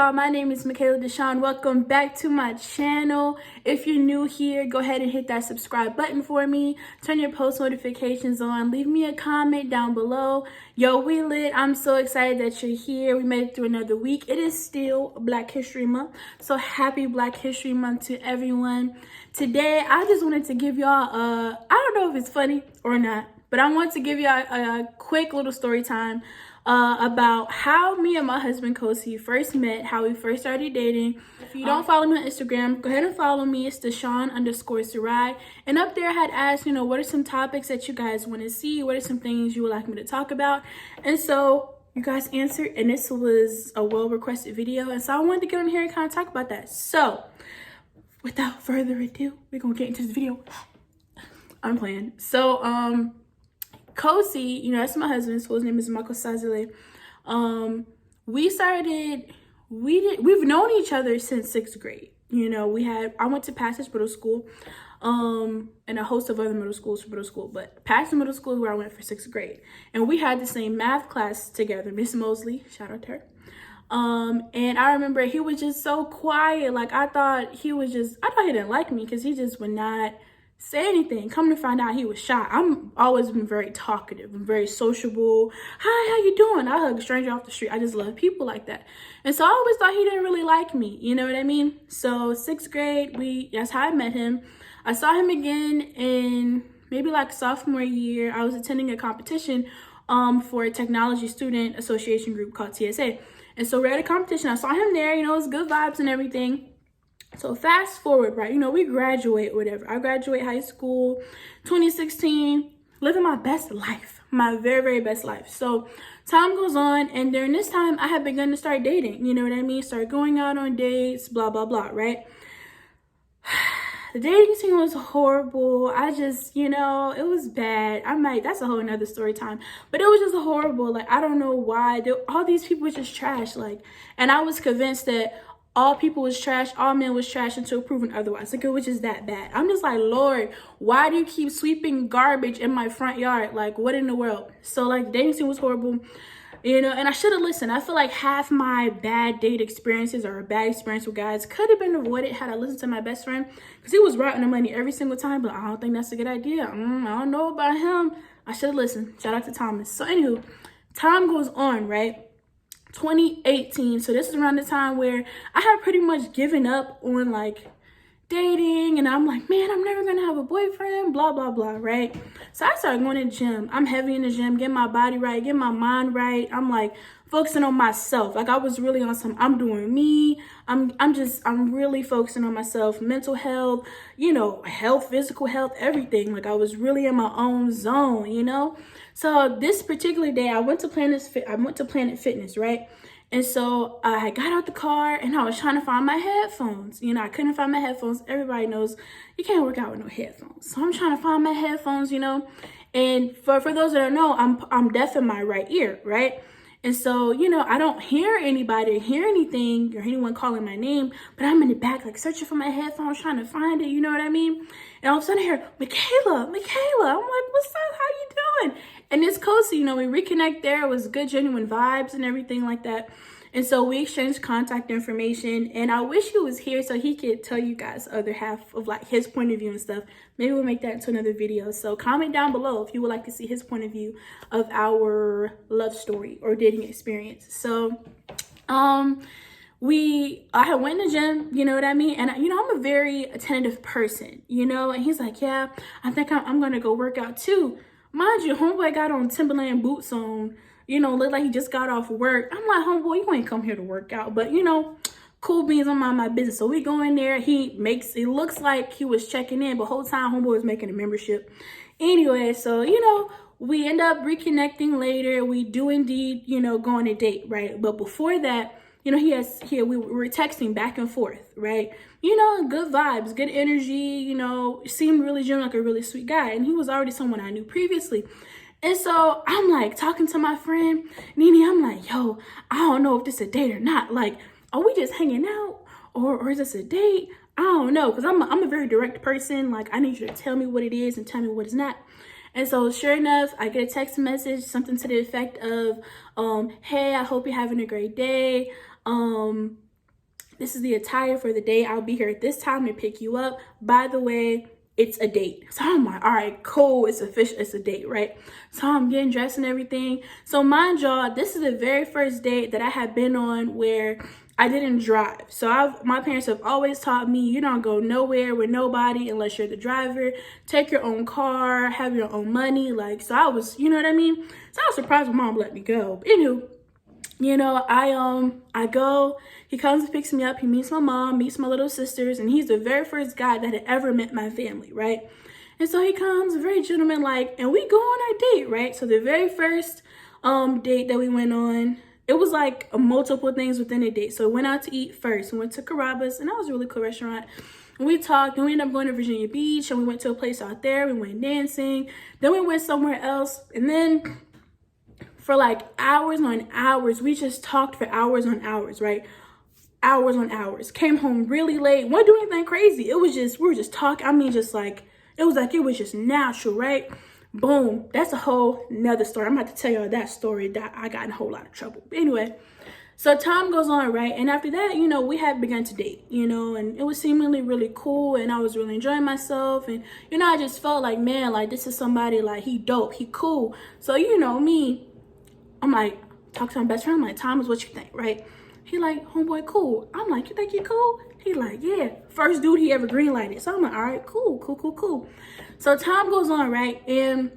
y'all? My name is Michaela Deshawn. Welcome back to my channel. If you're new here, go ahead and hit that subscribe button for me. Turn your post notifications on. Leave me a comment down below. Yo, we lit. I'm so excited that you're here. We made it through another week. It is still Black History Month, so happy Black History Month to everyone. Today, I just wanted to give y'all I don't know if it's funny or not, but I want to give y'all a quick little story time about how me and my husband Kosi first met, how we first started dating. If you don't follow me on Instagram, go ahead and follow me. It's Deshawn_Sarai. And up there I had asked, what are some topics that you guys want to see? What are some things you would like me to talk about? And so you guys answered, and this was a well-requested video. And so I wanted to get on here and kind of talk about that. So without further ado, we're going to get into this video. I'm playing. So, Kosi, that's my husband, so his name is Michael Sazile. We've known each other since 6th grade. I went to Passage Middle School, and a host of other middle schools for middle school, but Passage Middle School is where I went for 6th grade. And we had the same math class together, Miss Mosley, shout out to her. And I remember he was just so quiet. Like, I thought he didn't like me because he just would not say anything. Come to find out, he was shy. I'm always been very talkative. I'm very sociable. Hi, how you doing? I hug a stranger off the street. I just love people like that. And so I always thought he didn't really like me. You know what I mean? So 6th grade, that's how I met him. I saw him again in maybe like sophomore year. I was attending a competition for a technology student association group called TSA. And so we're at a competition. I saw him there, it was good vibes and everything. So fast forward, right? We graduate, whatever. I graduate high school, 2016, living my best life, my very, very best life. So time goes on, and during this time, I had begun to start dating. You know what I mean? Start going out on dates, blah, blah, blah, right? The dating scene was horrible. I just, it was bad. That's a whole nother story time. But it was just horrible. Like, I don't know why. All these people were just trash. And I was convinced that all people was trash, all men was trash until proven otherwise. Like, it was just that bad. I'm just like, Lord, why do you keep sweeping garbage in my front yard? Like, what in the world? So, the dating scene was horrible, and I should have listened. I feel like half my bad date experiences or a bad experience with guys could have been avoided had I listened to my best friend, because he was right on the money every single time, but I don't think that's a good idea. I don't know about him. I should have listened. Shout out to Thomas. So, anywho, time goes on, right? 2018, so this is around the time where I had pretty much given up on dating, and I'm like, man, I'm never gonna have a boyfriend, blah blah blah, right? So I started going to the gym. I'm heavy in the gym, getting my body right, getting my mind right. I'm focusing on myself. I was really on some, I'm doing me. I'm really focusing on myself, mental health, health, physical health, everything. I was really in my own zone, So this particular day, I went to Planet Fitness, right? And so I got out the car and I was trying to find my headphones. I couldn't find my headphones. Everybody knows you can't work out with no headphones. So I'm trying to find my headphones, And for those that don't know, I'm deaf in my right ear, right? And so, I don't hear anybody, hear anything, or anyone calling my name, but I'm in the back, searching for my headphones, trying to find it, you know what I mean? And all of a sudden I hear, Michaela. I'm like, what's up? How you doing? And it's Kosi, we reconnect there. It was good, genuine vibes and everything like that. And so we exchanged contact information, and I wish he was here so he could tell you guys the other half of his point of view and stuff. Maybe we'll make that into another video. So comment down below if you would like to see his point of view of our love story or dating experience. So, I had went in the gym, you know what I mean? And, I'm a very attentive person, and he's like, yeah, I think I'm going to go work out too. Mind you, homeboy got on Timberland boots on, looked like he just got off work. I'm like, homeboy, you ain't come here to work out. But, cool beans, I'm on my business. So we go in there. It looks like he was checking in, but whole time homeboy was making a membership. Anyway, so, we end up reconnecting later. We do indeed, go on a date, right? But before that, we were texting back and forth, right? Good vibes, good energy, seemed really genuine, like a really sweet guy. And he was already someone I knew previously. And so I'm talking to my friend, Nene, I'm like, yo, I don't know if this is a date or not. Are we just hanging out or is this a date? I don't know, because I'm a very direct person. I need you to tell me what it is and tell me what it's not. And so sure enough, I get a text message, something to the effect of, hey, I hope you're having a great day. This is the attire for the day. I'll be here at this time to pick you up. By the way, it's a date. So I'm like, all right, cool. It's official. It's a date, right? So I'm getting dressed and everything. So mind y'all, this is the very first date that I have been on where I didn't drive. So my parents have always taught me, you don't go nowhere with nobody unless you're the driver. Take your own car, have your own money. Like, so I was, you know what I mean? So I was surprised when mom let me go. But anywho, you know, I go, he comes and picks me up, he meets my mom, meets my little sisters, and he's the very first guy that had ever met my family, right? And so he comes, very gentleman-like, and we go on our date, right? So the very first date that we went on, it was like multiple things within the date. So we went out to eat first. We went to Carrabba's, and that was a really cool restaurant. And we talked, and we ended up going to Virginia Beach, and we went to a place out there. We went dancing. Then we went somewhere else, and then for like hours on hours, we just talked for hours on hours, right? Hours on hours. Came home really late. Wasn't doing anything crazy. It was just, we were just talking. I mean, just like, it was just natural, right? Boom. That's a whole nother story. I'm about to tell y'all that story that I got in a whole lot of trouble. But anyway, so time goes on, right? And after that, you know, we had begun to date, you know, and it was seemingly really cool. And I was really enjoying myself. And, you know, I just felt like, man, like this is somebody, like he dope, he cool. So, you know, me, I'm like, talk to my best friend. I'm like, Thomas, what you think, right? He like, homeboy, cool. I'm like, you think he cool? He like, yeah. First dude he ever green lighted. So I'm like, all right, cool. So time goes on, right? And,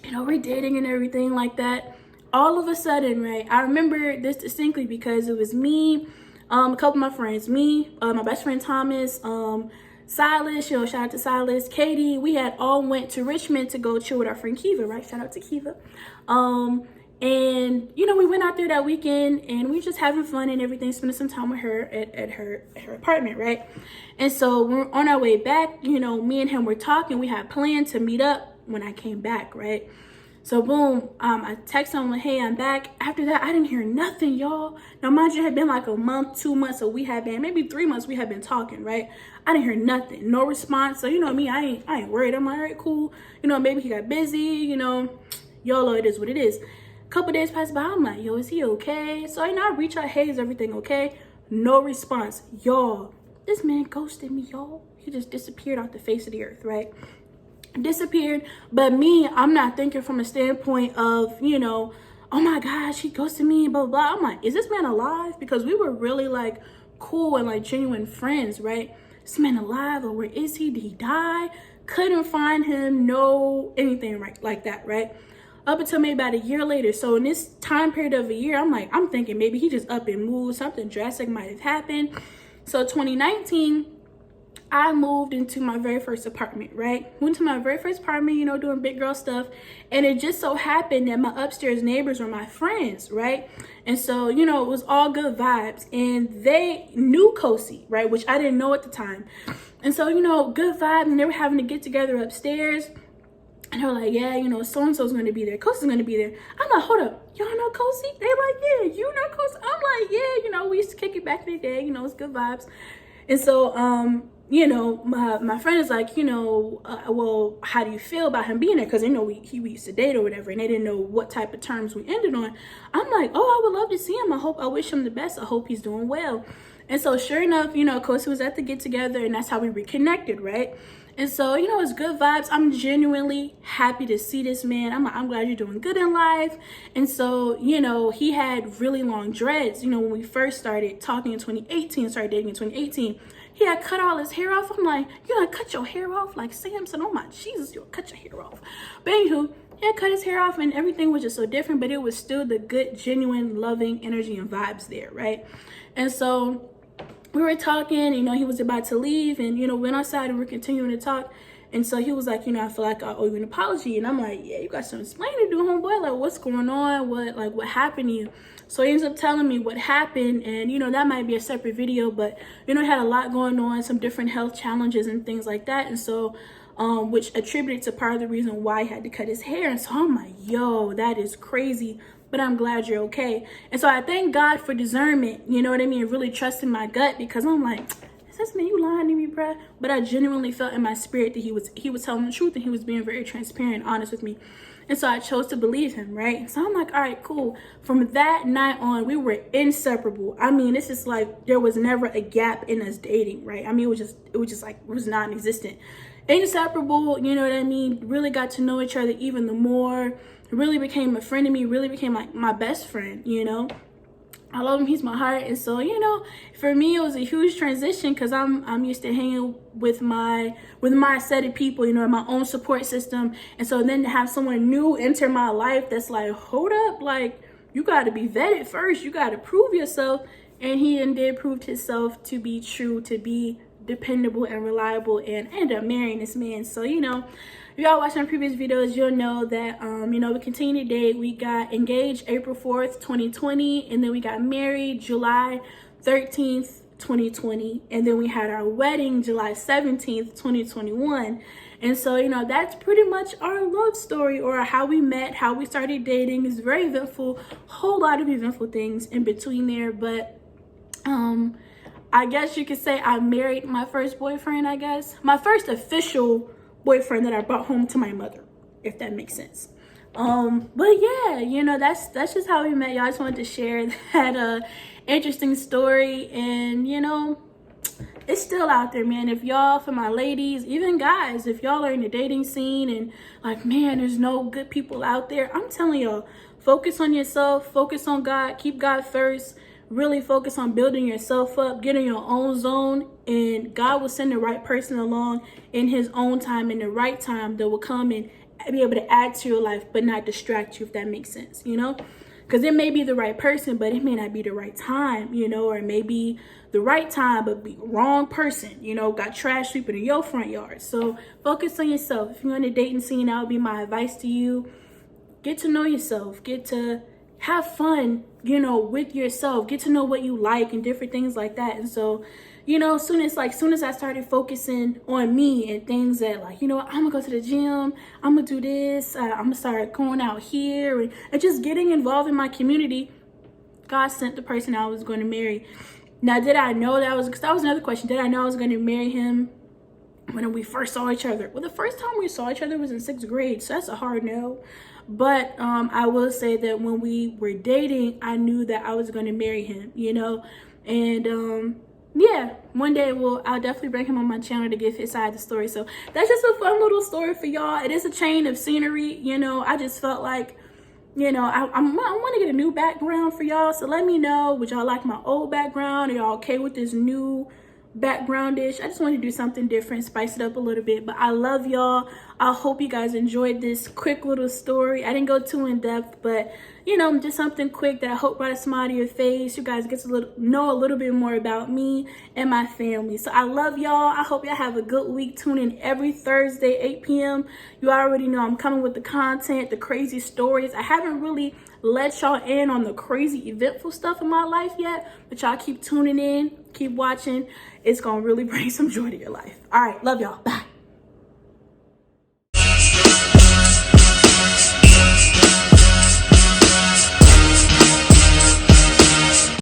you know, we're dating and everything like that. All of a sudden, right? I remember this distinctly because it was me, a couple of my friends, me, my best friend Thomas, Silas, you know, shout out to Silas, Katie. We had all went to Richmond to go chill with our friend Kiva, right? Shout out to Kiva. And, you know, we went out there that weekend and we were just having fun and everything, spending some time with her at her apartment, right? And so we're on our way back, you know, me and him were talking. We had planned to meet up when I came back, right? So boom, I text him like, hey, I'm back. After that, I didn't hear nothing, y'all. Now, mind you, it had been like a month, 2 months, so we had been, maybe 3 months we had been talking, right? I didn't hear nothing, no response. So, you know me, I ain't worried. I'm like, all right, cool. You know, maybe he got busy, you know, YOLO, it is what it is. Couple days passed by, I'm like, yo, is he okay? So, you know, I reach out, hey, is everything okay? No response. Y'all, this man ghosted me, y'all. He just disappeared off the face of the earth, right? Disappeared. But me, I'm not thinking from a standpoint of, you know, oh my gosh, he ghosted me, blah, blah, blah. I'm like, is this man alive? Because we were really like cool and like genuine friends, right? Is this man alive, or where is he? Did he die? Couldn't find him, no anything right like that, right? Up until maybe about a year later. So in this time period of a year, I'm thinking maybe he just up and moved, something drastic might have happened. So 2019, I moved into my very first apartment, right? Went to my very first apartment, you know, doing big girl stuff. And it just so happened that my upstairs neighbors were my friends, right? And so, you know, it was all good vibes. And they knew Kosi, right? Which I didn't know at the time. And so, you know, good vibes. And they were having to get together upstairs. And they were like, yeah, you know, so-and-so's going to be there. Kosi's going to be there. I'm like, hold up. Y'all know Kosi? They like, yeah, you know Kosi? I'm like, yeah, you know, we used to kick it back in the day. You know, it's good vibes. And so, you know, my friend is like, you know, well, how do you feel about him being there? Because, you know, we used to date or whatever, and they didn't know what type of terms we ended on. I'm like, oh, I would love to see him. I wish him the best. I hope he's doing well. And so sure enough, you know, Kosi was at the get together, and that's how we reconnected, right? And so, you know, it's good vibes. I'm genuinely happy to see this man. I'm glad you're doing good in life. And so, you know, he had really long dreads. You know, when we first started talking in 2018, started dating in 2018, he had cut all his hair off. I'm like, you gonna cut your hair off? Like Samson, oh my Jesus, you'll cut your hair off. But anywho, he had cut his hair off and everything was just so different, but it was still the good, genuine, loving energy and vibes there, right? And so we were talking, you know, he was about to leave and, you know, went outside and we're continuing to talk. And so he was like, you know, I feel like I owe you an apology. And I'm like, yeah, you got some explaining to do, homeboy. Like, what's going on? What happened to you? So he ends up telling me what happened. And, you know, that might be a separate video, but, you know, he had a lot going on, some different health challenges and things like that. And so, which attributed to part of the reason why he had to cut his hair. And so I'm like, yo, that is crazy. But I'm glad you're okay. And so I thank God for discernment, you know what I mean? Really trusting my gut, because I'm like, this this man, you lying to me, bruh. But I genuinely felt in my spirit that he was telling the truth, and he was being very transparent and honest with me. And so I chose to believe him, right? So I'm like, all right, cool. From that night on, we were inseparable. I mean, it's just like there was never a gap in us dating, right? I mean, it was just like, it was non-existent. Inseparable, you know what I mean? Really got to know each other even the more. Really became a friend of me, really became like my best friend, you know? I love him, he's my heart. And so, you know, for me it was a huge transition because I'm used to hanging with my set of people, you know, my own support system. And so then to have someone new enter my life that's like, hold up, like, you got to be vetted first, you got to prove yourself. And he indeed proved himself to be true, to be dependable and reliable, and I ended up marrying this man. So, you know, if y'all watched my previous videos, you'll know that, you know, we continued to date. We got engaged April 4th, 2020, and then we got married July 13th, 2020, and then we had our wedding July 17th, 2021. And so, you know, that's pretty much our love story, or how we met, how we started dating. It's very eventful, whole lot of eventful things in between there. But I guess you could say I married my first boyfriend, I guess. My first official boyfriend that I brought home to my mother, if that makes sense. But yeah, you know, that's just how we met, y'all. I just wanted to share that interesting story. And you know, it's still out there, man. If y'all, for my ladies, even guys, if y'all are in the dating scene and like, man, there's no good people out there, I'm telling y'all, focus on yourself, focus on God, keep God first. Really focus on building yourself up, get in your own zone, and God will send the right person along in his own time, in the right time, that will come and be able to add to your life, but not distract you, if that makes sense, you know? Because it may be the right person, but it may not be the right time, you know, or it may be the right time, but be wrong person, you know, got trash sweeping in your front yard. So focus on yourself. If you're in the dating scene, that would be my advice to you. Get to know yourself, get to have fun, you know, with yourself, get to know what you like and different things like that. And so, you know, soon as I started focusing on me and things that, like, you know, I'm gonna go to the gym, I'm gonna do this, I'm gonna start going out here, and just getting involved in my community, God sent the person I was going to marry. Now, did I know that because that was another question, did I know I was going to marry him when we first saw each other? Well, the first time we saw each other was in 6th grade, so that's a hard no. But I will say that when we were dating, I knew that I was going to marry him, you know. And yeah, one day I'll definitely bring him on my channel to give his side of the story. So that's just a fun little story for y'all. It is a change of scenery, you know. I just felt like, you know, I want to get a new background for y'all. So let me know, would y'all like my old background? Are y'all okay with this new background-ish? I just want to do something different, spice it up a little bit. But I love y'all. I hope you guys enjoyed this quick little story. I didn't go too in depth, but you know, just something quick that I hope brought a smile to your face. You guys get to know a little bit more about me and my family. So I love y'all. I hope y'all have a good week. Tune in every Thursday, 8 p.m. You already know I'm coming with the content, the crazy stories. I haven't really let y'all in on the crazy eventful stuff in my life yet, but y'all keep tuning in, keep watching. It's gonna really bring some joy to your life. All right, love y'all. Bye.